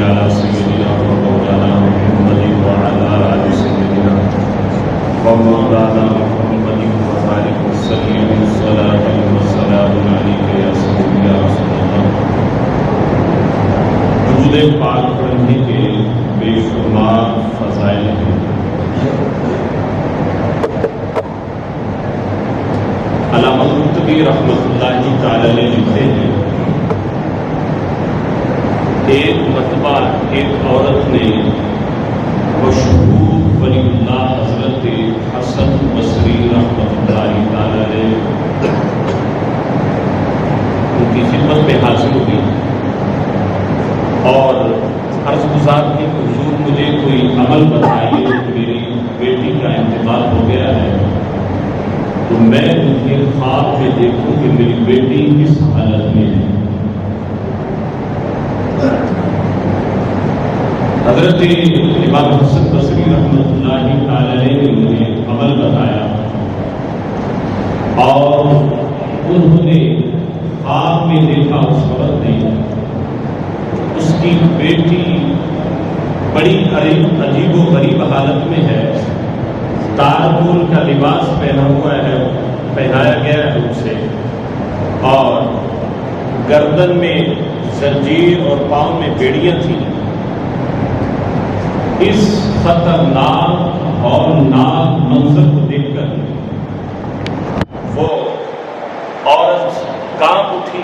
على سيدنا ومولانا محمد وعلى آل سيدنا ومولانا محمد وبارك وسلم الصلاة والسلام عليك يا سيدي يا رسول الله. وجود پاک پڑھنے کے بے شمار فضائل ہیں. علامہ قرطبی رحمۃ اللہ تعالی علیہ لکھتے ہیں، ایک مرتبہ ایک عورت نے مشہور ولی اللہ حضرت حسن بصری رحمۃ اللہ تعالی علیہ ان کی خدمت میں حاضر ہوئی اور عرض گزار کی کہ حضور مجھے کوئی عمل بتائیے کہ میری بیٹی کا انتقال ہو گیا ہے تو میں مجھے خواب میں دیکھوں کہ میری بیٹی کس حالت میں ہے. حضرت امام حسن بصری رحمۃ اللہ تعالی علیہ نے انہیں عمل بتایا اور انہوں نے خواب میں دیکھا اس عورت نے اس کی بیٹی بڑی عجیب و غریب حالت میں ہے. تارکول کا لباس پہنا ہوا ہے، پہنایا گیا ہے اسے، اور گردن میں زنجیر اور پاؤں میں بیڑیاں تھیں. اس خطرناک اور ناک منظر کو دیکھ کر وہ عورت کانپ اٹھی،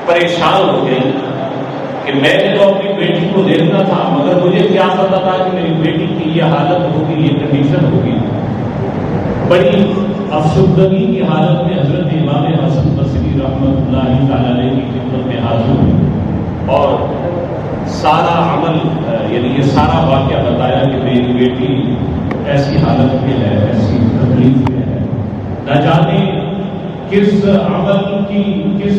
پریشان ہو گئی کہ میں نے تو اپنی بیٹی کو دیکھنا تھا مگر مجھے کیا پتا تھا کہ میری بیٹی کی یہ حالت ہوگی، یہ کنڈیشن ہوگی. بڑی افسردگی کی حالت میں حضرت امام حسن بصری رحمۃ اللہ تعالی علیہ کی خدمت میں حاضر ہوئی اور سارا عمل یعنی یہ سارا واقعہ بتایا کہ میری بیٹی ایسی حالت میں ہے، ایسی تکلیف میں ہے، نہ جانے کس عمل کی، کس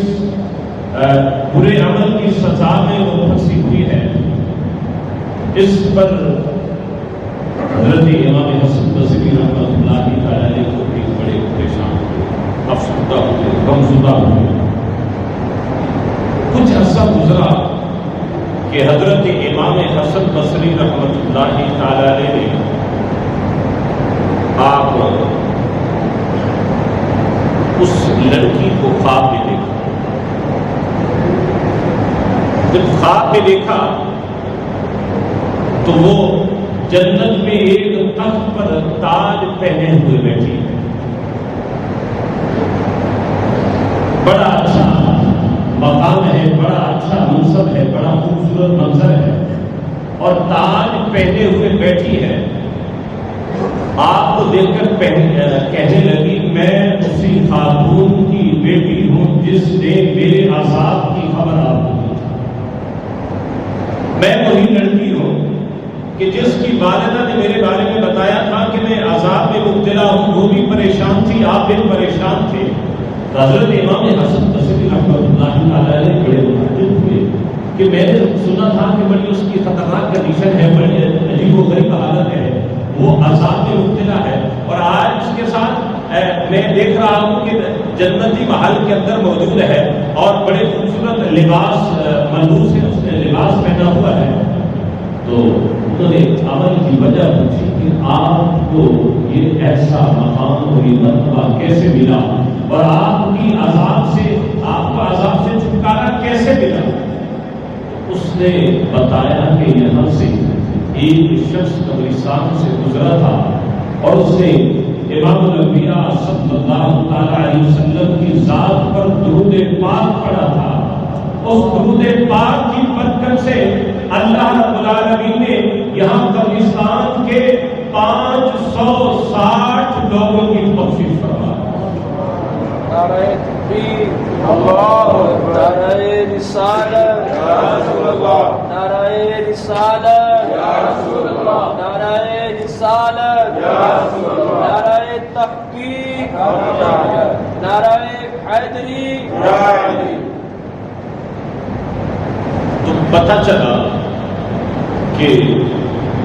برے عمل کی سزا میں وہ پھنسی ہوئی ہے. اس پر حضرت امام حسن بصری رحمۃ اللہ تعالی علیہ کو بھی بڑے پریشان ہوئے، افسردہ ہوئے، غمزدہ ہوئے. کچھ عرصہ گزرا کہ حضرت امام حسن بصری رحمۃ اللہ تعالی علیہ نے آپ اس لڑکی کو خواب میں دیکھا. جب خواب میں دیکھا تو وہ جنت میں ایک تخت پر تاج پہنے ہوئے بیٹھی ہے. بڑا اچھا مقام ہے، بڑا اچھا منصب ہے، بڑا خوبصورت منظر ہے اور تاج پہنے ہوئے بیٹھی ہے. آپ کو دیکھ کر کہنے لگی میں اسی خاتون کی بیٹی ہوں جس نے میرے عذاب کی خبر آپ کو دی. میں وہی لڑکی ہوں کہ جس کی والدہ نے میرے بارے میں بتایا تھا کہ میں عذاب میں مبتلا ہوں. وہ بھی پریشان تھی، آپ بھی پریشان تھے. حضرت امام حسن بصری رحمۃ اللہ تعالی علیہ بڑے متعجب ہوئے کہ میں نے سنا تھا کہ بڑی اس کی خطرناک کنڈیشن ہے، بڑی عجیب و غریب حالت ہے، وہ عذاب میں مبتلا ہے، اور آج اس کے ساتھ میں دیکھ رہا ہوں کہ جنتی محل کے اندر موجود ہے اور بڑے خوبصورت لباس ملبوس ہے، اس نے لباس پہنا ہوا ہے. تو انہوں نے عمل کی وجہ پوچھی کہ آپ کو یہ ایسا مقام اور یہ مرتبہ کیسے ملا اور آپ کی عذاب سے، آپ کو عذاب سے چھٹکارا کیسے ملا. اس نے بتایا کہ یہاں سے ایک شخص قبرستان سے گزرا تھا اور اس نے امام الانبیاء صلی اللہ تعالی علیہ وسلم کی ذات پر درود پاک پڑھا تھا. اس درود پاک کی برکت سے اللہ رب العالمین نے یہاں قبرستان کے 560 لوگوں کی بخشش فرمائی. نعرہ تکبیر، اللہ اکبر، نعرہ رسالت یا رسول اللہ، نعرہ رسالت یا رسول اللہ، نعرہ رسالت یا رسول اللہ، نعرہ تحقیق، نعرہ حیدری یا حیدری. تو پتہ چلا کہ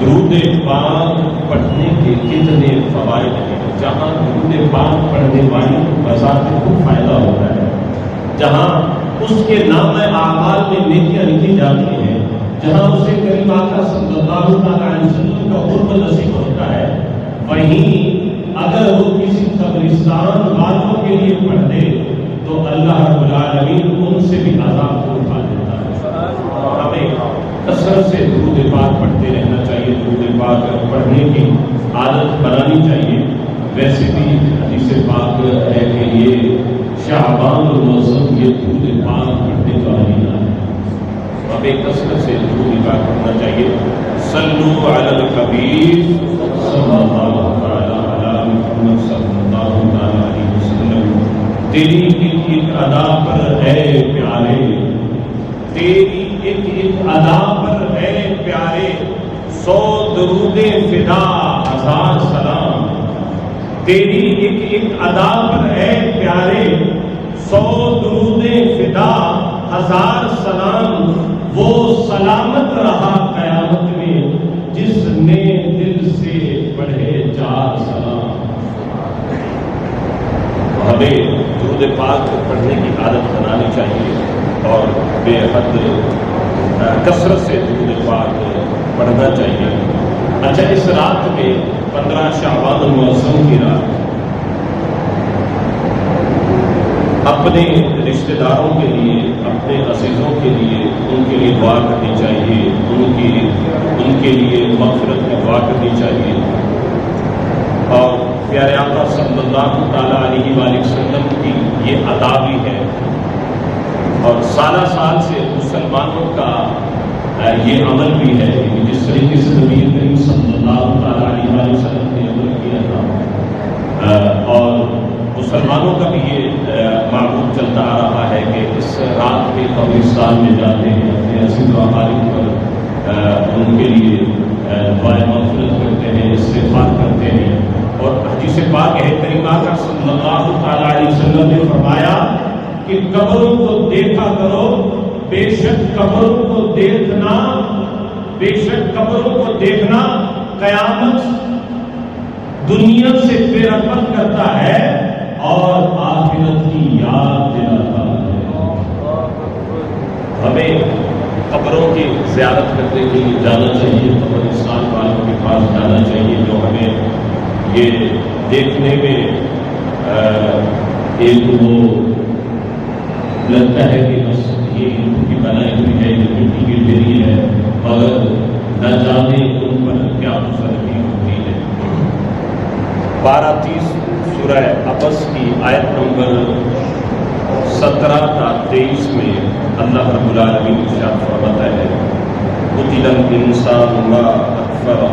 درود پاک پڑھنے کے کتنے فوائد ہیں. جہاں درود پاک پڑھنے والی کو بذات خود فائدہ ہوتا ہے، جہاں اس کے نام اعمال میں نیکیاں لکھی جاتی ہیں، جہاں اسے کریم آقا صلی اللہ علیہ وسلم کا قرب نصیب ہوتا ہے، وہیں اگر وہ کسی قبرستان والوں کے لیے پڑھ دے تو اللہ رب العالمین ان سے بھی عذاب کو اٹھا دیتا ہے۔ ہمیں کثرت سے درود پاک پڑھتے رہنا چاہیے، درود پاک پڑھنے کی عادت بنانی چاہیے۔ ویسے بھی حدیث پاک ہے کہ یہ شعبان الموسم یہ درود پاک پڑھنے کا مہینہ ہے، ہمیں کثرت سے درود پاک پڑھنا چاہیے۔ صلو علی الحبیب صلی اللہ علی محمد صلی اللہ علیہ وسلم۔ تیری ایک ایک ادا پر اے پیارے، تیری ایک ایک ادا پر اے پیارے، 100 درود فدا 1000 سلام۔ تیری ایک ایک ادا پر اے پیارے، 100 درود فدا 1000 سلام۔ وہ سلامت رہا قیامت میں جس نے دل سے پڑھے 4 سلام۔ ہمیں درود پاک پڑھنے کی عادت بنانی چاہیے اور بے حد کثرت سے درود پاک پڑھنا چاہیے۔ اچھا، اس رات میں 15 شعبان المعظم کی رات اپنے رشتہ داروں کے لیے، اپنے عزیزوں کے لیے، ان کے لیے دعا کرنی چاہیے، ان کے لیے مغفرت کی دعا کرنی چاہیے۔ اور پیارے آقا صلی اللہ تعالیٰ علیہ وآلہ وسلم کی یہ ادا بھی ہے، اور سالہ سال سے مسلمانوں کا یہ عمل بھی ہے کہ جس طریقے سے نبی کریم صلی اللہ تعالیٰ علیہ وآلہ وسلم نے عمل کیا تھا، اور مسلمانوں کا بھی یہ معمول چلتا آ رہا ہے کہ اس رات میں قبرستان میں جاتے ہیں، اپنے عزیز و اقارب پر ان کے لیے دعائیں مغفرت کرتے ہیں، استغفار کرتے ہیں۔ اور حدیث پاک ہے، کریم آقا صلی اللہ تعالیٰ علیہ وسلم نے فرمایا کہ قبروں کو دیکھا کرو، بے شک قبروں کو دیکھنا، بے شک قبروں کو دیکھنا قیامت دنیا سے بے رغبت کرتا ہے اور آخرت کی یاد دلاتا ہے۔ ہمیں قبروں کی زیارت کرنے کے لیے جانا چاہیے، قبرستان والوں کے پاس جانا چاہیے، جو ہمیں یہ دیکھنے میں ایک وہ لگتا ہے کہ بس یہ ان کی بنائی ہوئی ہے، یہ مٹی کی ڈھیری ہے، مگر نہ جانے ان پر کیا گزرتی ہوتی ہے۔ 12:30 سورہ عبس کی آیت نمبر 17 تا 23 میں اللہ رب العالمین ارشاد فرماتا ہے، قتل الانسان ما اکفرہ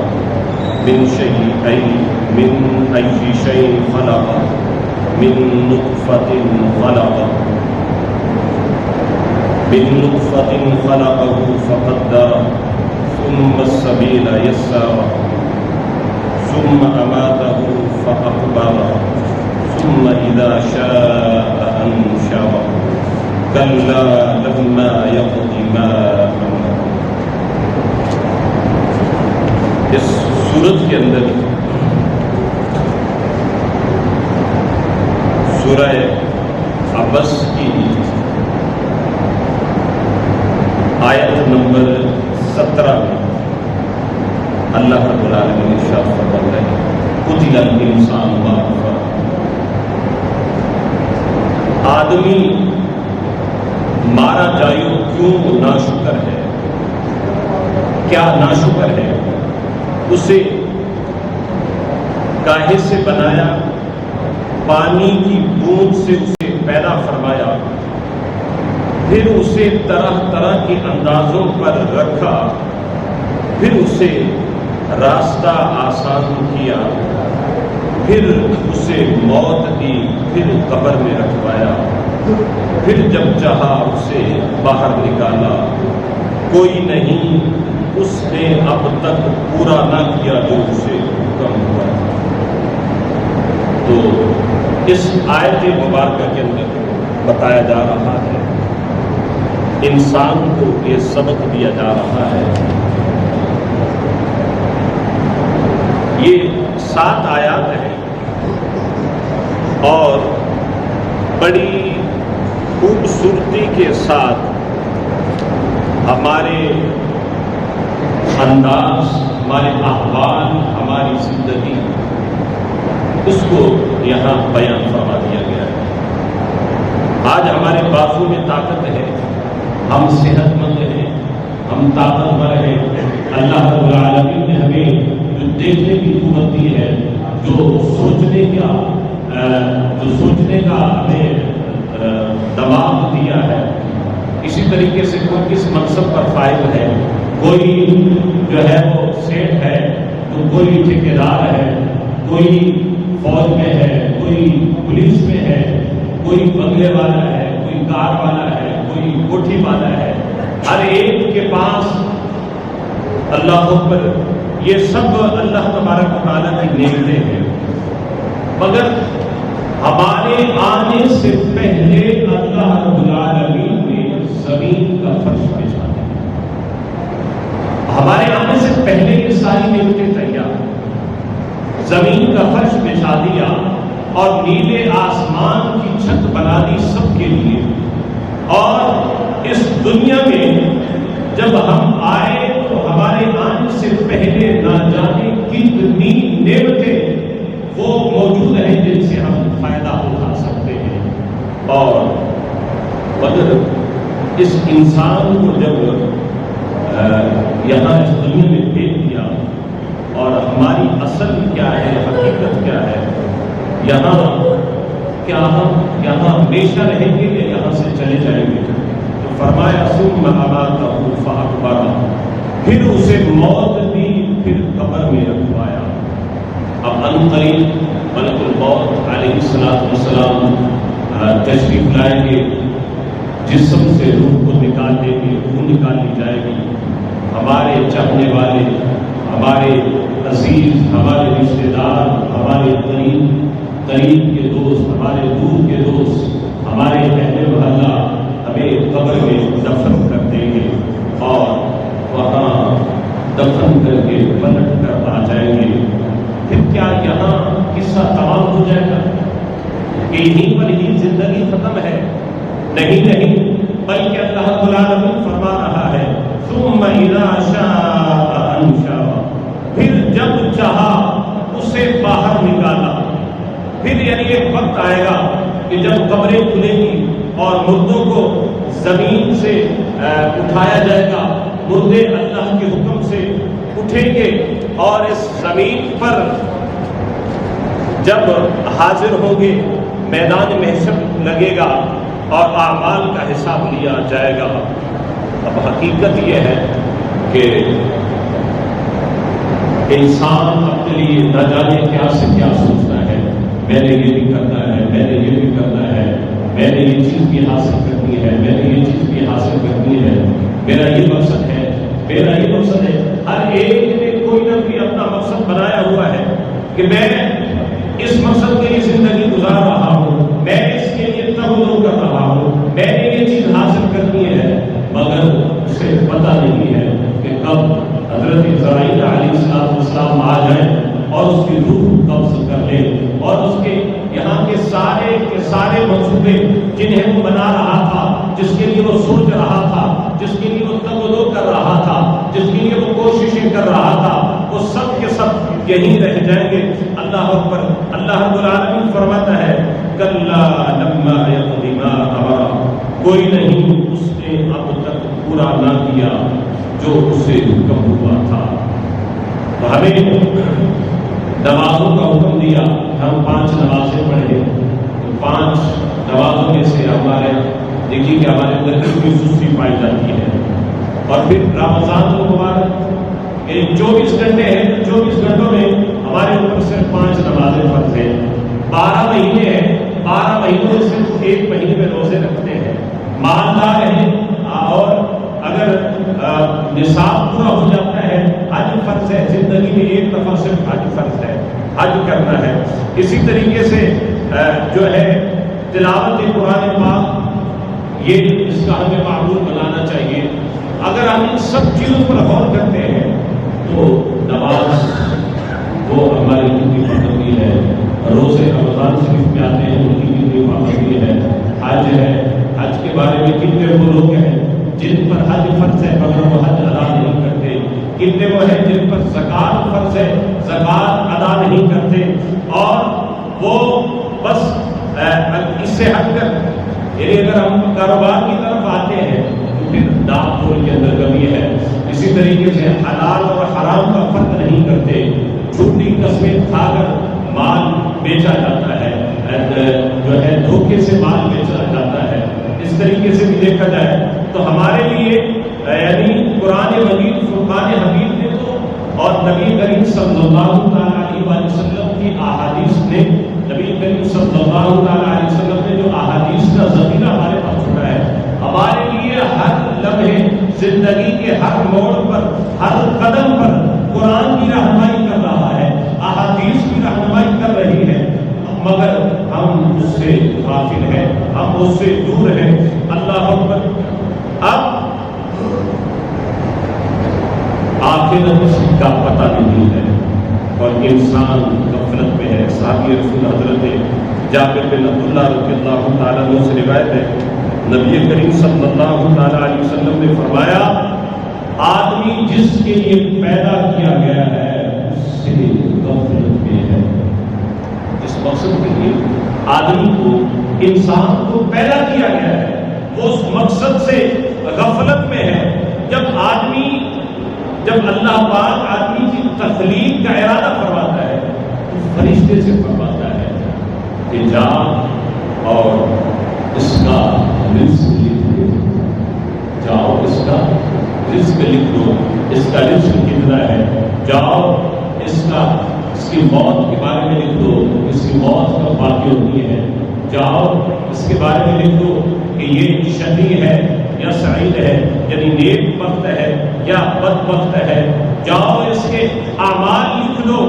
من أي شيء خلق من نطفة خلقه فقدر ثم السبيل يسر ثم أماته فأقبر ثم إذا شاء أنشر كلا لما يقض ما أمر۔ اس سورت کے اندر سورہ عبس کی آیت نمبر 17 میں اللہ رب العالمین ارشاد فرماتا ہے، قتل الانسان ما اکفرہ۔ آدمی مارا جائے کیوں ناشکر ہے، کیا ناشکر ہے؟ اسے کاہے سے بنایا، پانی کی بوند سے اسے پیدا فرمایا، پھر اسے طرح طرح کے اندازوں پر رکھا، پھر اسے راستہ آسان کیا، پھر اسے موت دی، پھر قبر میں رکھوایا، پھر جب چاہا اسے باہر نکالا۔ کوئی نہیں اس نے اب تک پورا نہ کیا جو اسے حکم ہوا۔ تو اس آیت مبارکہ کے اندر بتایا جا رہا ہے، انسان کو یہ سبق دیا جا رہا ہے۔ یہ 7 آیات ہیں اور بڑی خوبصورتی کے ساتھ ہمارے انداز، ہمارے احوال، ہماری زندگی، اس کو یہاں بیان فرما دیا گیا ہے۔ آج ہمارے بازو میں طاقت ہے، ہم صحت مند ہیں، ہم طاقتور ہیں۔ اللہ رب العالمین نے ہمیں جو دیکھنے کی قوت دی ہے، جو سوچنے کا ہمیں دماغ دیا ہے، اسی طریقے سے کوئی کس منصب پر فائز ہے، کوئی جو ہے وہ سیٹ ہے، تو کوئی ٹھیکیدار ہے، کوئی فوج میں ہے، کوئی پولیس میں ہے، کوئی بنگلے والا ہے، کوئی کار والا ہے، کوئی کوٹھی والا ہے۔ ہر ایک کے پاس اللہ اکبر، یہ سب اللہ تبارک و تعالیٰ کی نعمتیں ہیں، مگر ہمارے آنے سے پہلے اللہ رب العالمین نے زمین کا فرش بچھا دیا۔ ہمارے آنے سے پہلے یہ ساری نعمتیں تیار، زمین کا فرش بچھا دیا اور نیلے آسمان کی چھت بنا دی سب کے لیے۔ اور اس دنیا میں جب ہم آئے تو ہمارے آنے سے پہلے نہ جانے کتنی نعمتیں وہ موجود ہیں جن سے ہم فائدہ اٹھا سکتے ہیں۔ اور مگر اس انسان کو جب یہاں اس دنیا میں بھیج دیا، اور ہماری اصل کیا ہے، حقیقت کیا ہے، یہاں کیا ہم یہاں ہمیشہ رہیں گے یا یہاں سے چلے جائیں گے؟ تو فرمایا ثم اماتہ فاقبرہ، پھر اسے موت دی، پھر قبر میں رکھوایا۔ اب عنقریب ملک الموت علیہ السلام تشریف لائیں گے، جسم سے روح کو نکال دیں گے، روح نکالی جائے گی۔ ہمارے چاہنے والے، ہمارے عزیز، ہمارے رشتے دار، ہمارے قریب کے دوست، ہمارے دور کے دوست، ہمارے اہل محلہ ہمیں قبر میں دفن کر دیں گے، اور وہاں دفن کر کے پلٹ کر آ جائیں گے۔ پھر کیا یہاں قصہ تمام ہو جائے گا کہ یہیں پر ہی زندگی ختم ہے؟ نہیں، بلکہ اللہ رب العالمین فرما رہا ہے ثم اذا شاء انشرہ، پھر جب چاہا اسے باہر نکالا۔ پھر یعنی ایک وقت آئے گا کہ جب قبریں کھلیں گی اور مردوں کو زمین سے اٹھایا جائے گا، مردے اللہ کے حکم سے اٹھیں گے، اور اس زمین پر جب حاضر ہوں گے، میدان محشر لگے گا اور اعمال کا حساب لیا جائے گا۔ اب حقیقت یہ ہے کہ انسان اپنے لیے نہ جانے کیا سے کیا سوچتا ہے، میں نے یہ بھی کرنا ہے، میں نے یہ بھی کرنا ہے، میں نے یہ چیز بھی حاصل کرنی ہے، میں نے یہ چیز بھی حاصل کرنی ہے، میرا یہ مقصد ہے، میرا یہ مقصد ہے۔ ہر ایک نے کوئی نہ کوئی اپنا مقصد بنایا ہوا ہے کہ میں اس مقصد کے لیے زندگی گزار رہا ہوں، میں اس کے لیے تبدیل کر رہا ہوں، میں نے یہ چیز حاصل کرنی ہے، مگر اسے پتہ نہیں ہے کہ کب حضرت اسرائیل علیہ السلام آ جائیں اور اس کی روح قبض کر لے، اور اس کے یہاں کے سارے منصوبے جنہیں وہ بنا رہا تھا، جس کے لیے وہ سوچ رہا تھا، جس کے لیے وہ تبدیل کر رہا تھا، جس کے لیے وہ کوششیں کر رہا تھا، وہ سب کے سب یہیں رہ جائیں گے۔ اللہ اکبر۔ اللہ رب العالمین فرماتا ہے کلا لما یقض ما امرہ، کوئی نہیں اس نے اب تک پورا نہ کیا جو اسے حکم ہوا تھا۔ تو ہمیں نمازوں کا حکم دیا، ہم 5 نمازیں پڑھیں، تو 5 نمازوں میں سے ہمارے دیکھیے کہ ہمارے اندر کتنی سستی پائی جاتی ہے۔ اور پھر رمضان المبارک 24 گھنٹے ہیں، تو 24 گھنٹوں میں ہمارے اوپر صرف 5 نمازیں فرض ہیں۔ 12 مہینے ہیں، 12 مہینوں میں صرف 1 مہینے میں روزے رکھتے ہیں۔ مالدار ہیں، اور اگر نصاب پورا ہو جاتا ہے، حج فرض ہے، زندگی میں 1 دفعہ صرف حج فرض ہے، حج کرنا ہے۔ اسی طریقے سے جو ہے تلاوت قرآن پاک، یہ اس کا ہمیں معمول بنانا چاہیے۔ اگر ہم ان سب چیزوں پر غور کرتے ہیں تو نماز وہ ہماری کتنی پابندی ہے، روزے رمضان شریف میں آتے ہیں ان کی کتنی پابندی ہے، حج ہے، حج کے بارے میں کتنے وہ لوگ ہیں جن پر حج فرض ہے مگر وہ حج ادا نہیں کرتے، کتنے وہ ہیں جن پر زکات فرض ہے، زکات ادا نہیں کرتے، اور وہ بس اس سے ہٹ کر، یعنی اگر ہم کاروبار کی طرف آتے ہیں تو پھر دام تول کے اندر کمی ہے۔ اسی طریقے سے حلال اور حرام کا فرق نہیں کرتے، جھوٹی قسمیں کھا کر مال بیچا جاتا ہے، جو ہے دھوکے سے مال بیچا جاتا ہے۔ اس طریقے سے بھی دیکھا جائے تو ہمارے لیے یعنی قرآن مجید فرقان حمید نے تو، اور نبی کریم صلی اللہ علیہ وسلم کی احادیث نے، نبی کریم صلی اللہ علیہ وسلم نے جو احادیث کا ذخیرہ ہمارے پاس چھوڑا ہے، ہمارے لیے ہر لمحے زندگی کے ہر موڑ پر، ہر قدم پر قرآن کی رہنمائی کر رہا ہے، احادیث کی رہنمائی کر رہی ہے، مگر ہم اس سے غافل ہیں، ہم اس سے دور ہیں۔ اللہ اکبر۔ اب آخرت کا پتہ نہیں ہے اور انسان غفلت میں ہے۔ صحابی رسول حضرت جابر بن عبداللہ رضی اللہ تعالیٰ عنہ سے روایت ہے، نبی کریم صلی اللہ تعالیٰ علیہ وسلم نے فرمایا، آدمی جس کے لیے پیدا کیا گیا ہے اس سے غفلت میں ہے۔ جس مقصد کے لیے آدمی کو، انسان کو پیدا کیا گیا ہے، وہ اس مقصد سے غفلت میں ہے۔ جب اللہ پاک آدمی کی تخلیق کا ارادہ فرماتا ہے تو فرشتے سے فرماتا ہے کہ جا اور اس کا رزق لکھ دو، جاؤ اس کا رزق لکھ دو، اس کا رزق کتنا ہے، جاؤ اس کی موت کے بارے میں لکھ دو، اس کی موت کب واقع ہوتی ہے، جاؤ اس کے بارے میں لکھ دو کہ یہ شقی ہے یا سعید ہے، یعنی نیک بخت ہے یا بدبخت ہے، جاؤ اس کے اعمال لکھ دو۔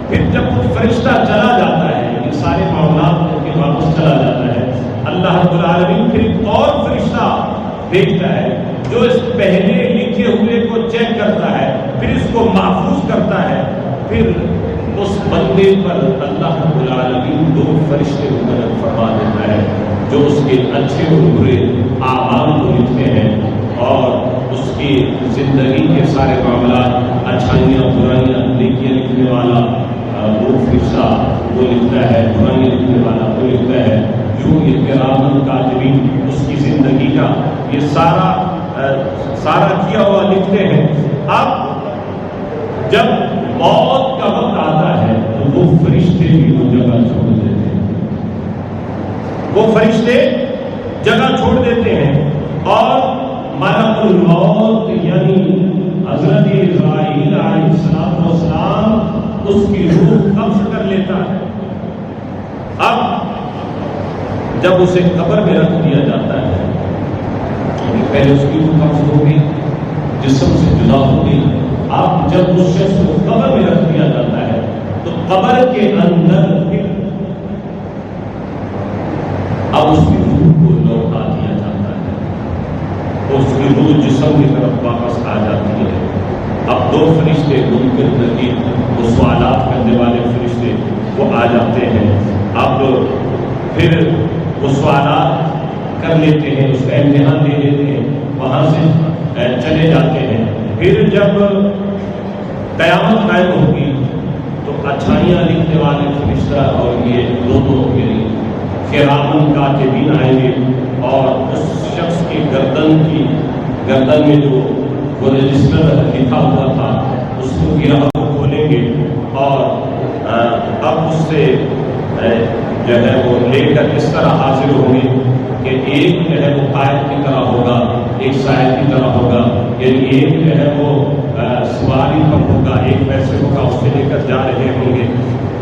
پھر جب وہ فرشتہ چلا جاتا ہے، یہ سارے معاملات کے واپس چلا جاتا ہے، اللہ رب العالمین پھر ایک اور فرشتہ بھیجتا ہے جو اس پہلے لکھے ہوئے کو چیک کرتا ہے، پھر اس کو محفوظ کرتا ہے، پھر اس بندے پر اللہ رب العالمین دو فرشتے مقرر فرما دیتا ہے جو اس کے اچھے اور برے اعمال کو لکھتے ہیں، اور اس کی زندگی کے سارے معاملات، اچھائیاں برائیاں، نیکیاں لکھنے والا وہ فرشتہ وہ لکھتا ہے، برائیاں لکھنے والا وہ لکھتا ہے، یوں یہ کرام کاتبین اس کی زندگی کا یہ سارا کیا ہوا لکھتے ہیں۔ اب جب موت کا وقت آتا ہے تو وہ فرشتے بھی وہ جگہ چھوڑ دیتے ہیں، وہ فرشتے جگہ چھوڑ دیتے ہیں، اور ملک الموت یعنی حضرت اسرائیل علیہ السلام اس کی روح قبض کر لیتا ہے۔ اب جب اسے قبر میں رکھ دیا جاتا ہے، پہلے اس کی روح قبض ہو گئی، جسم سے جدا ہو گئی، اب جب اس شخص کو قبر میں رکھ دیا جاتا ہے تو قبر کے اندر پھر اب اس کی روح کو لوٹا دیا جاتا ہے، اس کی روح جسم کی طرف واپس آ جاتی ہے۔ اب دو فرشتے منکر نکیر، وہ سوالات کرنے والے فرشتے وہ آ جاتے ہیں، اب پھر وہ سوالات کر لیتے ہیں، اس کا امتحان دے لیتے ہیں، وہاں سے چلے جاتے ہیں۔ پھر جب قیامت قائم ہوگی تو اچھائیاں لکھنے والے فرشتہ اور یہ دونوں یعنی کرام کاتبین آئیں گے، اور اس شخص کی گردن میں جو وہ رجسٹر لکھا ہوا تھا اس کو گرہ کو کھولیں گے، اور اب اس سے جو ہے وہ لے کر اس طرح حاضر ہوں گے کہ ایک جو ہے وہ قائد کی طرح ہوگا، ایک سائد کی طرح ہوگا، یعنی ایک جو ہے وہ سواری پر ہوگا، ایک پیسے ہوگا، اس سے لے کر جا رہے ہوں گے۔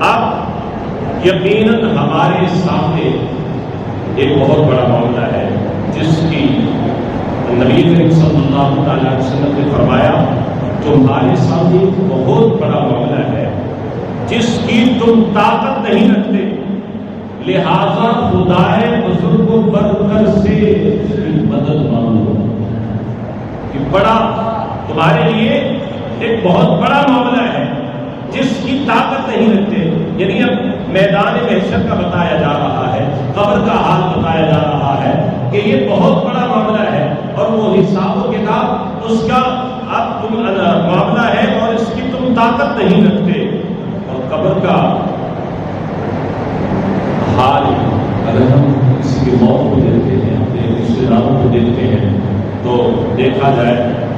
اب یقیناً ہمارے سامنے ایک بہت بڑا معاملہ ہے جس کی نبی کریم صلی اللہ علیہ وسلم نے فرمایا، تمہارے سامنے ایک بہت بڑا معاملہ ہے جس کی تم طاقت نہیں رکھتے، لہذا خدائے بزرگ و برتر سے مدد مانگو۔ یہ بڑا تمہارے لیے ایک بہت بڑا معاملہ ہے جس کی طاقت نہیں رکھتے، یعنی اب میدان محشر کا بتایا جا رہا ہے، قبر کا حال بتایا جا رہا ہے کہ یہ بہت بڑا معاملہ ہے، اور وہ حساب و کتاب اس کا اب تم معاملہ ہے اور اس کی تم طاقت نہیں رکھتے. اور قبر کا حال اگر ہم کسی کی موت کو دیکھتے ہیں، اپنے رشتے داروں کو دیکھتے ہیں، تو دیکھا جائے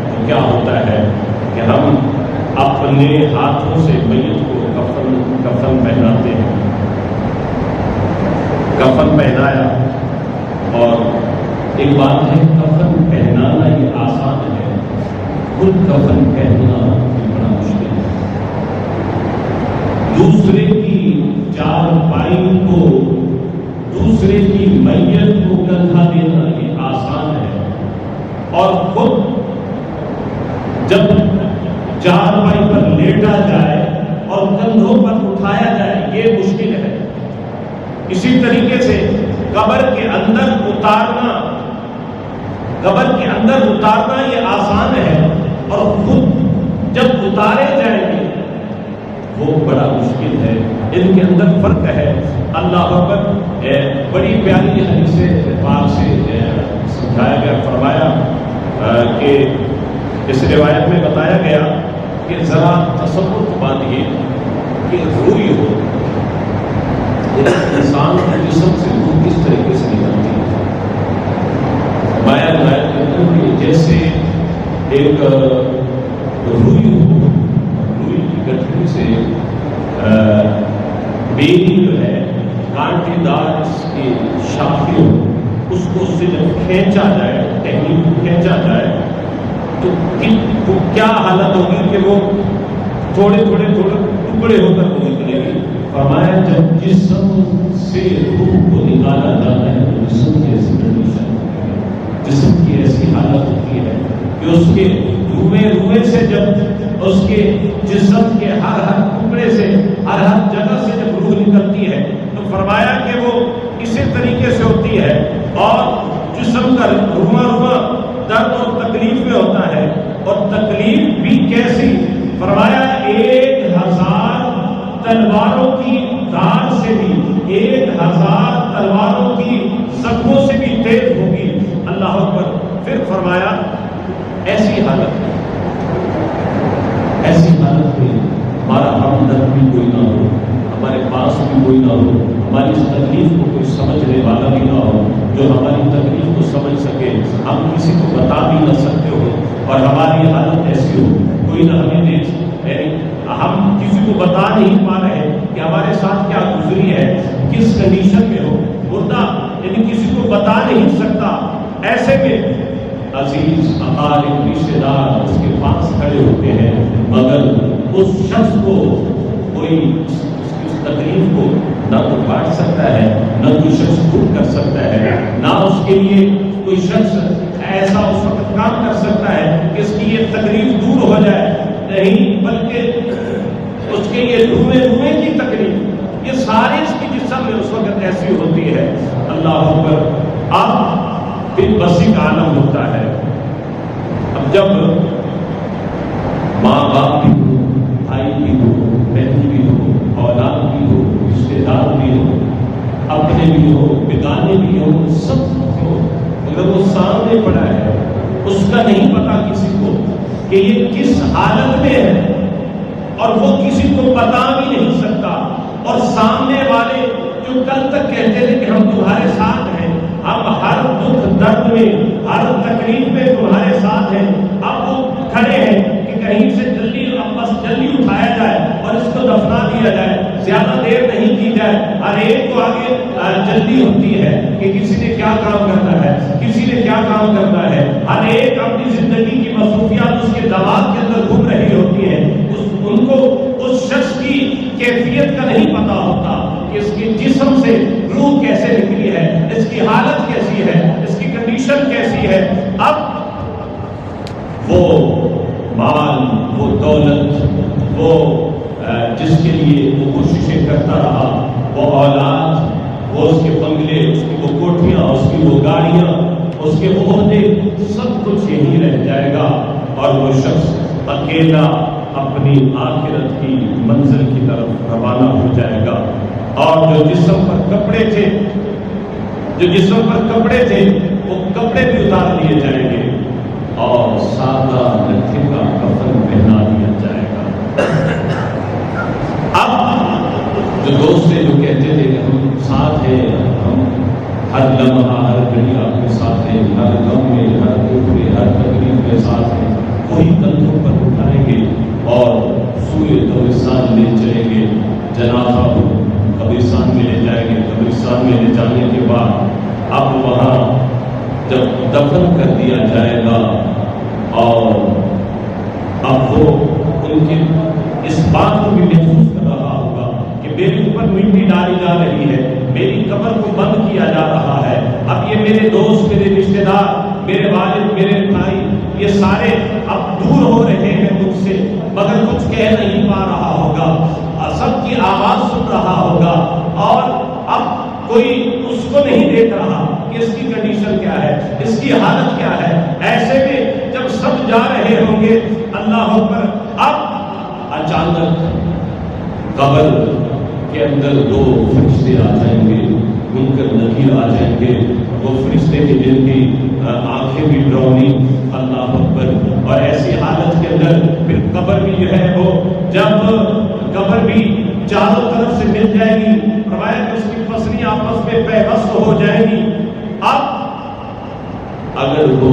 تو کیا ہوتا ہے کہ ہم اپنے ہاتھوں سے میت کو کفن پہناتے ہیں. کفن پہنایا، اور ایک بات ہے کفن پہنانا یہ آسان ہے، خود کفن پہننا بڑا مشکل ہے. دوسرے کی چارپائی کو، دوسرے کی میت کو کندھا دینا یہ آسان ہے، اور خود جب چارپائی پر لیٹا جائے اور کندھوں پر اٹھایا جائے یہ مشکل ہے. اسی طریقے سے قبر کے اندر اتارنا یہ آسان ہے، اور خود جب اتارے جائیں گے وہ بڑا مشکل ہے. ان کے اندر فرق ہے. اللہ اکبر. بڑی پیاری حدیث پاک سے سمجھایا گیا، فرمایا کہ اس روایت میں بتایا گیا کہ ذرا تصور کو باندھیے کہ روح ہو، انسان کے جسم سے روح کس طریقے سے نکلتی ہے. جیسے ایک روئی ہو، روئی کی گٹھلی سے بیری جو ہے کانٹے دار اس کی شاخیں ہو، اس کو سے جب کھینچا جائے، ٹہنی کو کھینچا جائے تو کیا حالت ہوگی کہ وہ تھوڑے ٹکڑے ہو کر وہ نکلے گی. فرمایا جب جسم سے روح کو نکالا جاتا ہے تو جسم کی ایسی کنڈیشن، جسم کی ایسی حالت ہوتی ہے کہ اس کے روئے سے جب اس کے جسم کے ہر ٹکڑے سے، ہر جگہ سے جب روح نکلتی ہے تو فرمایا کہ وہ اسی طریقے سے ہوتی ہے، اور جسم کا رواں درد اور تکلیف میں ہوتا ہے. اور تکلیف بھی کیسی؟ فرمایا 1000 تلواروں کی دھار سے بھی، 1000 تلواروں کی زخموں سے بھی تیز ہوگی. اللہ اکبر. پھر فرمایا ایسی حالت میں ہمارا ہمدرد بھی کوئی نہ ہو، ہمارے پاس بھی کوئی نہ ہو، ہماری اس تکلیف کو کوئی سمجھنے والا بھی نہ ہو جو ہماری تکلیف کو سمجھ سکے. ہم کسی کو بتا بھی نہ سکتے ہو، اور ہماری حالت ایسی ہو کوئی نہ ہمیں دیکھ، یعنی ہم کسی کو بتا نہیں پا رہے کہ ہمارے ساتھ کیا گزری ہے، کس کنڈیشن میں ہو. مردہ یعنی کسی کو بتا نہیں سکتا. ایسے میں عزیز اقارب رشتے دار اس کے پاس کھڑے ہوتے ہیں، مگر اس شخص کو کوئی اس تکلیف کو نہ تو کاٹ سکتا ہے، نہ کوئی شخص خود کر سکتا ہے، نہ اس کے لیے کوئی شخص ایسا اس وقت کام کر سکتا ہے کہ اس کی یہ تکلیف دور ہو جائے. نہیں، بلکہ اس کے یہ روئے کی تکلیف یہ سارے اس کی جسم میں اس وقت ایسی ہوتی ہے. اللہ اکبر. اب پھر بسی کا عالم ہوتا ہے. اب جب ماں باپ بھی ہو، بھائی بھی ہو، بہن بھی ہو، اولاد بھی ہو، رشتے دار بھی ہو، اپنے بھی ہو، بیگانے بھی ہو، سب ہو، اگر وہ سامنے پڑا ہے اس کا نہیں پتا کسی کو کہ یہ کس حالت میں ہے، اور وہ کسی کو بتا بھی نہیں سکتا. اور سامنے والے جو کل تک کہتے تھے کہ ہم تمہارے ساتھ ہیں، ہم ہر دکھ درد میں، ہر تکلیف میں تمہارے ساتھ ہیں، اب وہ کھڑے ہیں کہ کہیں سے جلدی اٹھایا جائے اور اس کو دفنا دیا جائے، زیادہ دیر نہیں کی جائے. ہر ایک کو آگے جلدی ہوتی ہے کہ کسی نے کیا کام کرنا ہے، کسی نے کیا کام کرنا ہے. ہر ایک اپنی زندگی کی مصروفیات اس کے دماغ کے اندر گھوم رہی ہوتی ہے. ان کو اس شخص کی کیفیت کا نہیں پتا ہوتا کہ اس کے جسم سے روح کیسے نکلی ہے، اس کی حالت کیسی ہے، اس کی کنڈیشن کیسی ہے. اب وہ مال، وہ دولت، وہ جس کے لیے وہ کوششیں کرتا رہا، وہ اولاد، وہ اس کے بنگلے، اس کی وہ کوٹھیاں، اس کی وہ گاڑیاں، اس کے وہ عہدے، سب کچھ یہی رہ جائے گا، اور وہ شخص اکیلا اپنی آخرت کی منزل کی طرف روانہ ہو جائے گا. اور جو جسم پر کپڑے تھے وہ کپڑے بھی اتار لیے جائیں گے. اور سادہ لٹھے کا کفن پہنا دیا جائے گا۔ اب جو دوست تھے جو کہتے تھے کہ ہم ساتھ ہیں، ہم ہر لمحہ ہر گھڑی آپ کے ساتھ ہیں، ہر غم میں ہر دکھ میں ہر تکلیف میں ساتھ ہیں، وہی کندھوں پر اٹھائیں گے اور سوئے قبرستان لے چلیں گے، جنازہ قبرستان میں لے جائیں گے۔ قبرستان میں لے جانے کے بعد اب وہاں جب دفن کر دیا جائے گا اور اب وہ ان کے اس بات کو بھی محسوس کر رہا ہوگا کہ میرے اوپر مٹی ڈالی جا رہی ہے، میری قبر کو بند کیا جا رہا ہے، اب یہ میرے دوست، میرے رشتے دار، میرے والد، میرے بھائی، یہ سارے اب دور ہو رہے ہیں مجھ سے، مگر کچھ کہہ نہیں پا رہا ہوگا، سب کی آواز سن رہا ہوگا اور اب کوئی اس کو نہیں دیکھ رہا کہ اس کی کنڈیشن کیا ہے، اس کی حالت کیا ہے۔ ایسے میں جب سب جا رہے ہوں گے، اللہ اکبر، اب اچانک قبر کے اندر دو فرشتے آ جائیں گے، منکر نکیر آ جائیں گے، وہ فرشتے کے جن کی آنکھیں بھی ڈراؤنی، اللہ اکبر، اور ایسی حالت کے اندر پھر قبر بھی جو ہے وہ جب قبر بھی چاروں طرف سے مل جائے گی، فرمایا کہ اس کی پسلیاں آپس میں پیوست ہو جائیں گی۔ اب اگر وہ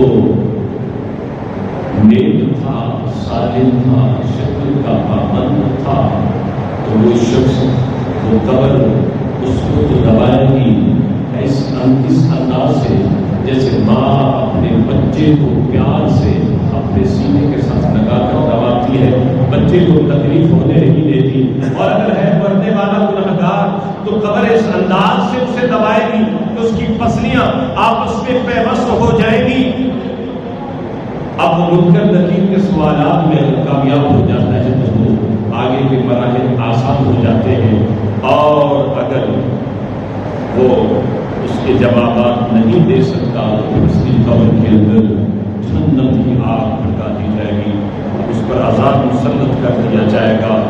نیک تھا، صالح تھا، شکر کا پابند تھا، تو وہ شخص وہ قبر اس کو تو دبائے گی اس انداز سے جیسے ماں اپنے بچے کو پیار سے اپنے سینے کے ساتھ لگا کر دباتی ہے، بچے کو تکلیف ہونے نہیں دیتی۔ اور اگر ہے مرنے والا گنہگار تو قبر اس انداز سے اسے دبائے گی کہ اس کی پسلیاں آپس میں پیوست ہو جائیں گی۔ اب منکر نکیر کے سوالات میں کامیاب ہو جاتا ہے تو وہ آگے کے مراحل آسان ہو جاتے ہیں، اور اگر وہ اس کے جوابات نہیں دے سکتا تو اس کی قبر کے اندر جہنم کی آگ بھڑکا دی جائے گی، اس پر عذاب مسلط کر دیا جائے گا۔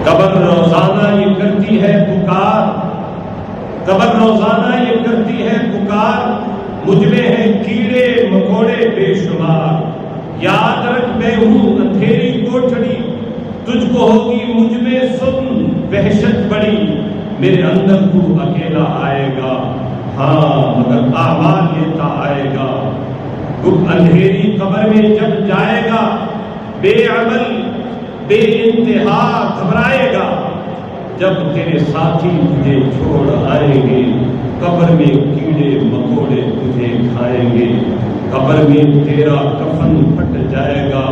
قبر روزانہ یہ کرتی ہے پکار، قبر روزانہ یہ کرتی ہے پکار، مجھ میں ہے کیڑے مکوڑے بے شمار، یاد رکھ میں ہوں اندھیری کوٹھڑی، تجھ کو ہوگی مجھ میں سن وحشت بڑی، میرے اندر تو اکیلا آئے گا، ہاں مگر اعمال لیتا آئے گا۔ اندھیری قبر میں جب جائے گا، بے عمل بے انتہا گھبرائے گا، جب تیرے ساتھی تجھے چھوڑ آئیں گے، قبر میں کیڑے مکوڑے تجھے کھائیں گے، قبر میں تیرا کفن پھٹ جائے گا،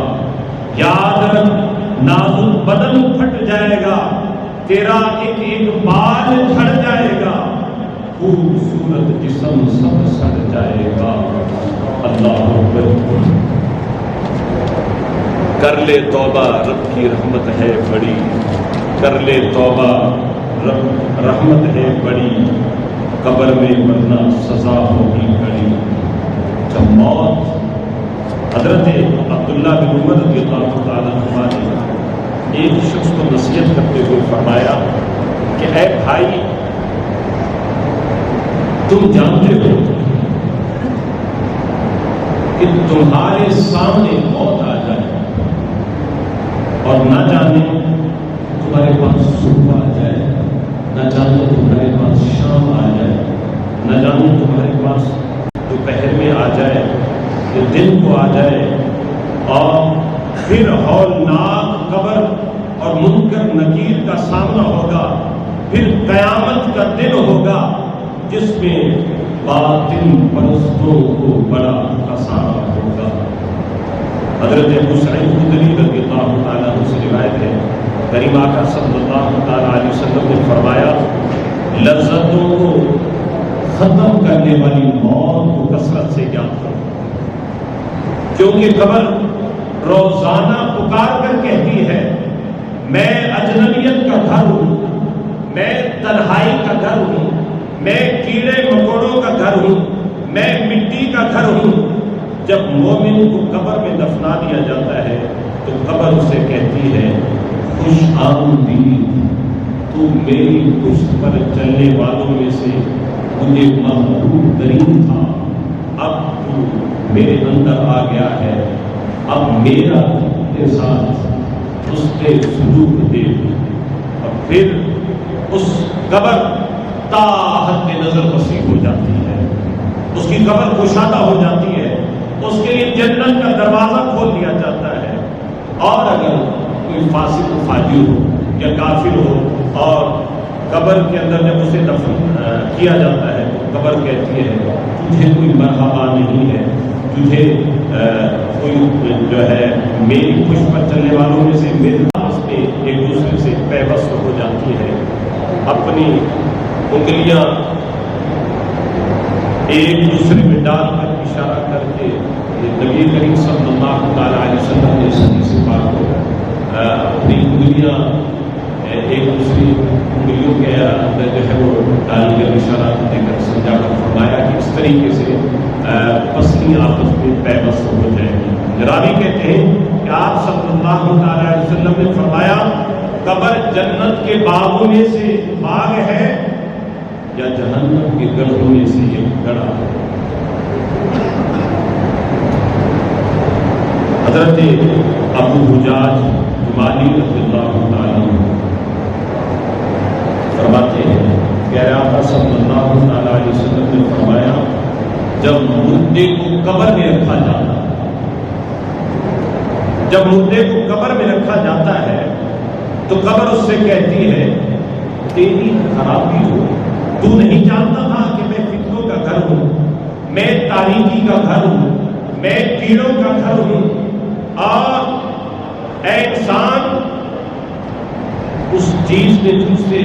یاد رکھ نازک بدن پھٹ جائے گا، تیرا ایک ایک بال جھڑ جائے گا، خوبصورت جسم سب سڑ جائے گا۔ اللہ اکبر، کر لے توبہ رب کی رحمت ہے بڑی، کر لے توبہ رحمت ہے بڑی، قبر میں ورنہ سزا ہوگی بڑی۔ جب موت، حضرت عبداللہ بن عمر رضی اللہ تعالیٰ عنہ نے ایک شخص کو نصیحت کرتے ہوئے فرمایا کہ اے بھائی، تم جانتے ہو کہ تمہارے سامنے موت آ جائے اور نہ جانے تمہارے پاس صبح آ جائے، نہ جانے تمہارے پاس شام آ جائے، نہ جانے تمہارے پاس دوپہر میں آ جائے یا دن کو آ جائے، اور پھر ہولناک قبر اور منکر نکیر کا سامنا ہوگا، پھر قیامت کا دن ہوگا جس میں باطن پرستوں کو بڑا خسارہ ہوگا۔ حضرت ابو سعید خدری رضی اللہ تعالیٰ عنہ سے روایت ہے، کریم آقا صلی اللہ تعالیٰ علیہ وسلم نے فرمایا، لذتوں کو ختم کرنے والی موت کو کثرت سے یاد کرو، کیونکہ قبر روزانہ پکار کر کہتی ہے، میں اجنبیت کا گھر ہوں، میں تنہائی کا گھر ہوں، میں کیڑے مکوڑوں کا گھر ہوں، میں مٹی کا گھر ہوں۔ جب مومن کو قبر میں دفنا دیا جاتا ہے تو قبر اسے کہتی ہے، خوش آمدید، تو میری پشت پر چلنے والوں میں سے مجھے محبوب ترین تھا، اب تو میرے اندر آ گیا ہے، اب میرا اپنے ساتھ اس کے سلوک دیکھ، اور پھر اس قبر تا حد نظر وسیع ہو جاتی ہے، اس کی قبر کشادہ ہو جاتی ہے، اس کے لیے جنت کا دروازہ کھول دیا جاتا ہے۔ اور اگر کوئی فاسق و فاجر ہو یا کافر ہو اور قبر کے اندر جب اسے دفن کیا جاتا ہے تو قبر کہتی ہے تجھے کوئی مرحبا نہیں ہے، تجھے کوئی جو ہے میری خوش پر چلنے والوں میں سے میرے پاس میں ایک دوسرے سے پیوست ہو جاتی ہے، اپنی انگلیاں ایک دوسرے میں ڈال کر اشارہ کر کے نبی کریم صلی اللہ تعالیٰ علیہ وسلم نے حدیث پاک کو اپنی انگلیاں ایک دوسری انگلیوں کے اندر جو ہے وہ ڈال کر اشارہ دے کر سمجھا کر فرمایا کہ اس طریقے سے پسلی آپس میں پیوست ہو جائے گی۔ راوی کہتے ہیں کہ آپ صلی اللہ تعالیٰ علیہ وسلم نے فرمایا قبر جنت کے باغوں میں سے باغ ہے یا جہنم کے گڑھوں میں سے ایک گڑھا ہے۔ حضرت ابو حجاج جمالی رضی اللہ تعالیٰ فرماتے ہیں کہ آقا صلی اللہ تعالیٰ علیہ وسلم نے فرمایا جب مردے کو قبر میں رکھا جاتا ہے، جب مردے کو قبر میں رکھا جاتا ہے تو قبر اس سے کہتی ہے تیری خرابی ہو، تو نہیں جانتا تھا کہ میں فتنوں کا گھر ہوں، میں تاریکی کا گھر ہوں، میں کیڑوں کا گھر ہوں، اور اے انسان اس چیز نے تجھ سے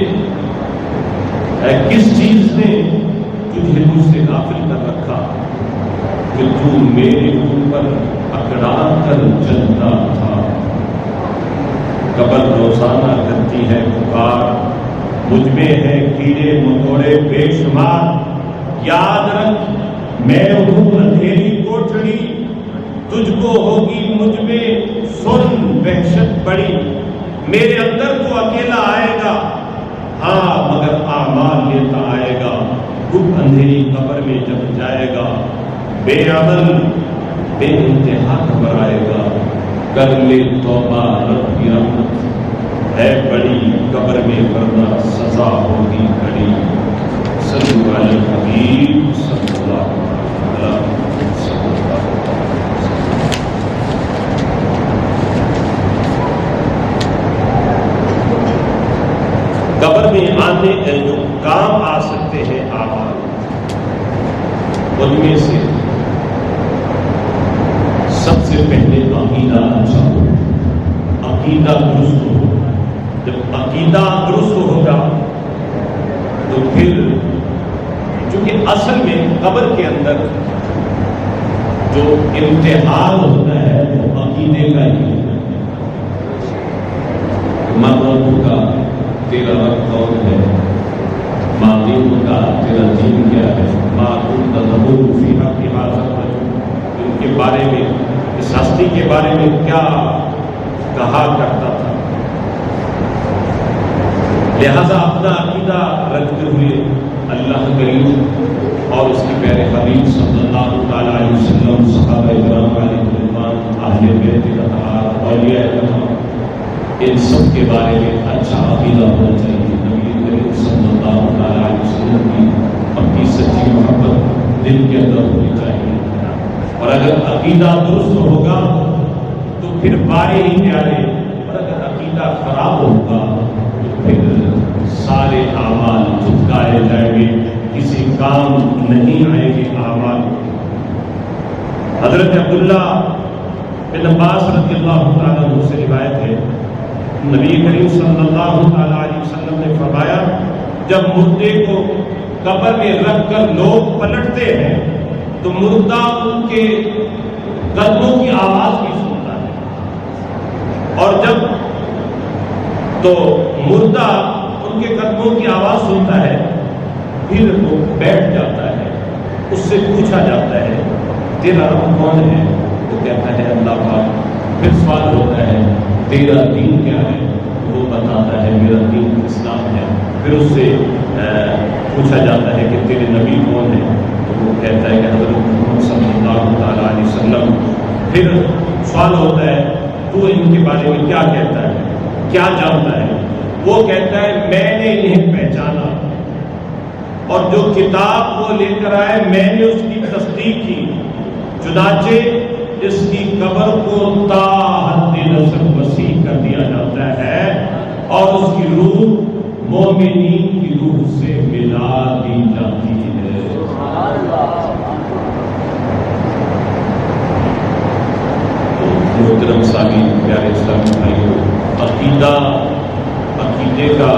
کس چیز نے تجھے مجھ سے غافل کر رکھا کہ تو میرے اوپر اکڑا کر چلتا تھا۔ قبر روزانہ کرتی ہے پکار، مجھ میں ہے کیڑے مکوڑے بے شمار، یاد رکھ میں ہوں اندھیری کوٹڑی، تجھ کو ہوگی مجھ میں سن وحشت بڑی، میرے اندر تو اکیلا آئے گا ہاں مگر اعمال لیتا آئے گا، گھٹ اندھیری قبر میں جب جائے گا، بے عمل بے انتہا گھبرائے گا، کر لے توبہ رب کی رحمت ہے بڑی، قبر میں ورنہ سزا ہوگی کڑی۔ صلی علی الحبیب صلی اللہ علیہ وسلم۔ قبر میں آنے جو کام آ سکتے ہیں اعمال، ان میں سے سب سے پہلے عقیدہ اچھا ہو، عقیدہ درست ہو۔ جب عقیدہ درست ہوگا تو پھر چونکہ اصل میں قبر کے اندر جو امتحان ہوتا ہے وہ عقیدے کا ہی ہوتا ہے۔ مرد کا تیرا رب کون ہے، معلوم کا تیرا دین کیا ہے، معلوم کا ضرور فی حق حاضر، ان کے بارے میں اس ہستی کے بارے میں کیا کہا کرتا تھا۔ لہذا اپنا عقیدہ رکھتے ہوئے اللہ کریم اور اس کے پیارے حبیب صلی اللہ تعالیٰ علیہ وسلم، صحابہ کرام علیہ رضوان، اہل بیت اطہار، اولیاء کرام، ان سب کے بارے میں اچھا عقیدہ ہونا چاہیے۔ نبی کریم صلی اللہ علیہ وسلم کی اپنی سچی محبت دل کے اندر ہونی چاہیے، اور اگر عقیدہ درست ہوگا تو پھر بارے ہی پیارے، اور اگر عقیدہ خراب ہوگا تو پھر سارے اعمال جھٹکائے جائیں گے، کسی کام نہیں آئیں گے اعمال۔ حضرت عبداللہ بن عباس رضی اللہ تعالیٰ عنہ سے روایت ہے، نبی کریم صلی اللہ تعالیٰ علیہ وسلم نے فرمایا جب مردے کو قبر میں رکھ کر لوگ پلٹتے ہیں تو مردہ ان کے قدموں کی آواز بھی سنتا ہے، اور جب تو مردہ ان کے قدموں کی آواز سنتا ہے پھر وہ بیٹھ جاتا ہے، اس سے پوچھا جاتا ہے تیرا رب کون ہے، وہ کہتا ہے اللہ پاک۔ پھر سوال ہوتا ہے تیرا دین کیا ہے، وہ بتاتا ہے میرا دین اسلام ہے۔ پھر اس سے پوچھا جاتا ہے کہ تیرے نبی کون ہے، تو وہ کہتا ہے کہ حضرت محمد صلی اللہ تعالیٰ تعالیٰ علیہ وسلم. پھر سوال ہوتا ہے تو ان کے بارے میں کیا کہتا ہے, کیا جانتا ہے؟ وہ کہتا ہے میں نے انہیں پہچانا اور جو کتاب وہ لے کر آئے میں نے اس کی تصدیق کی, چنانچہ اس کی قبر کو تا حد نظر وسیع کر دیا جاتا ہے اور اس کی روح مومنین کی روح سے ملا دی جاتی ہے. محترم سامعین, پیارے اسلامی بھائیوں, عقیدے کا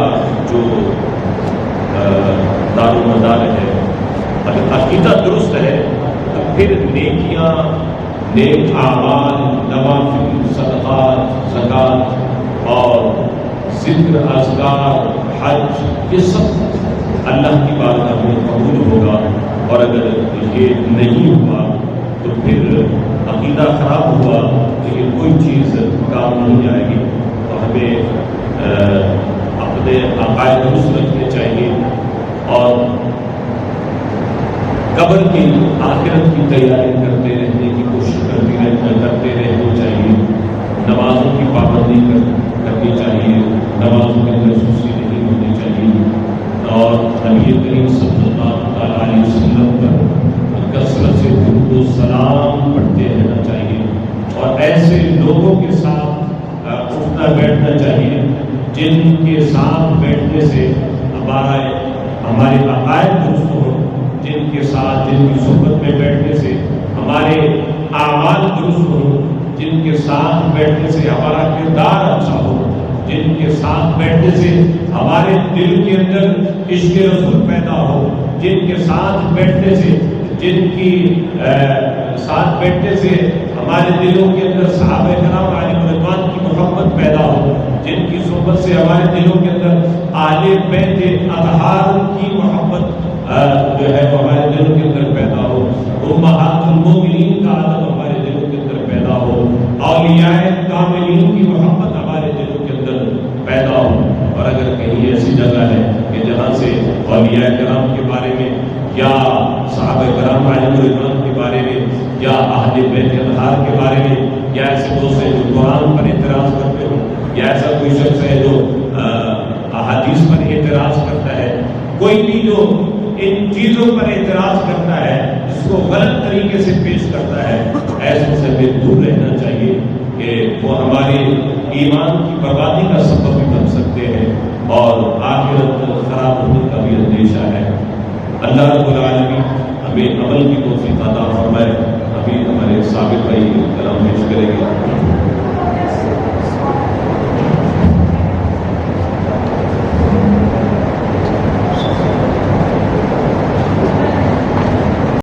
جو دار و مدار ہے, اگر عقیدہ درست ہے تو پھر نیکیاں, نیک اعمال, نوافل, صدقات, زکوٰۃ اور ذکر, اذکار, حج, یہ سب اللہ کی بارگاہ میں قبول ہوگا. اور اگر یہ نہیں ہوا تو پھر عقیدہ خراب ہوا, لیکن کوئی چیز کام نہیں آئے گی. تو ہمیں اپنے عقائد درست رکھنے چاہیے اور قبر کی آخرت کی تیاری کرتے رہنے کی کوشش کرتے رہنا چاہیے. نمازوں کی پابندی کرنی چاہیے, نمازوں کے اندر سستی نہیں ہونی چاہیے اور نبی کریم صلی اللہ علیہ وسلم پر کثرت سے درود و سلام پڑھتے رہنا چاہیے اور ایسے لوگوں کے ساتھ اٹھنا بیٹھنا چاہیے جن کے ساتھ بیٹھنے سے ہمارے عقائد درست ہو, جن کے ساتھ, جن کی صحبت میں بیٹھنے سے ہمارے اعمال درست ہوں, جن کے ساتھ بیٹھنے سے ہمارا کردار اچھا ہو, جن کے ساتھ بیٹھنے سے ہمارے دل کے اندر عشق رسول پیدا ہو, جن کے ساتھ بیٹھنے سے, جن کی ساتھ بیٹھنے سے ہمارے دلوں کے اندر صحابہ کرام علیہ رضوان کی محبت پیدا ہو, جن کی صحبت سے ہمارے دلوں کے اندر اہل بیت اطہار کی محبت جو ہے وہ ہمارے دلوں کے اندر پیدا ہو, امہات المومنین کا ادب ہمارے دلوں کے اندر پیدا ہو, اولیاء کاملین کی محبت ہمارے دلوں کے اندر پیدا ہو. اور اگر کہیں ایسی جگہ ہے کہ جہاں سے اولیاء کرام کے بارے میں یا صحابہ کرام علیہ رضوان کے بارے میں یا اہل بیت اطہار کے بارے میں یا ایسے دوست ہیں جو قرآن پر اعتراض کرتے ہوں یا ایسا کوئی شخص ہے جو احادیث پر اعتراض کرتا ہے, کوئی بھی جو ان چیزوں پر اعتراض کرتا ہے, اس کو غلط طریقے سے پیش کرتا ہے, ایسے سے ہمیں دور رہنا چاہیے کہ وہ ہمارے ایمان کی بربادی کا